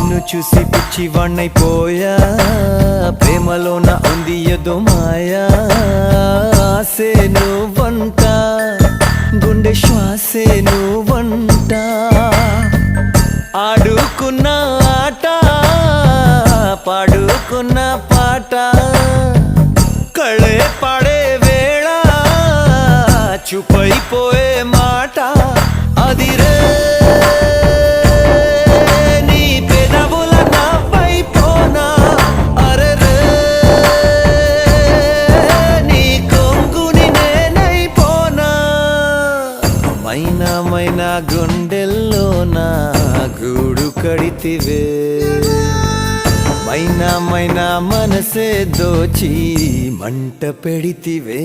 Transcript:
నిన్ను చూసి పిచ్చివాణ్ణైపోయా ప్రేమలోన ఉంది ఏదో మాయా ఆసే నువ్వంట గుండె శ్వాసే నువ్వంట ఆడుకున్న ఆట పాడుకున్న పాట కళే పాడే వేళ చూపైపోయే మాట అదిరే మైనా గుండెల్లో నా గూడు కడితివే మైనా మనసే దోచి మంట పెడితివే